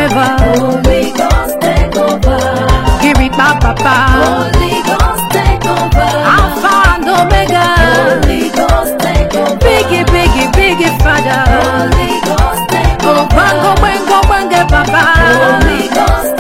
forever. Holy Ghost take over. Give it back, Papa. Holy Ghost take over. Alpha and Omega. Holy Ghost take over. Biggie, biggie, biggie, Father. Holy Ghost take over. Oh, bango, bango, bango, Papa. Holy Ghost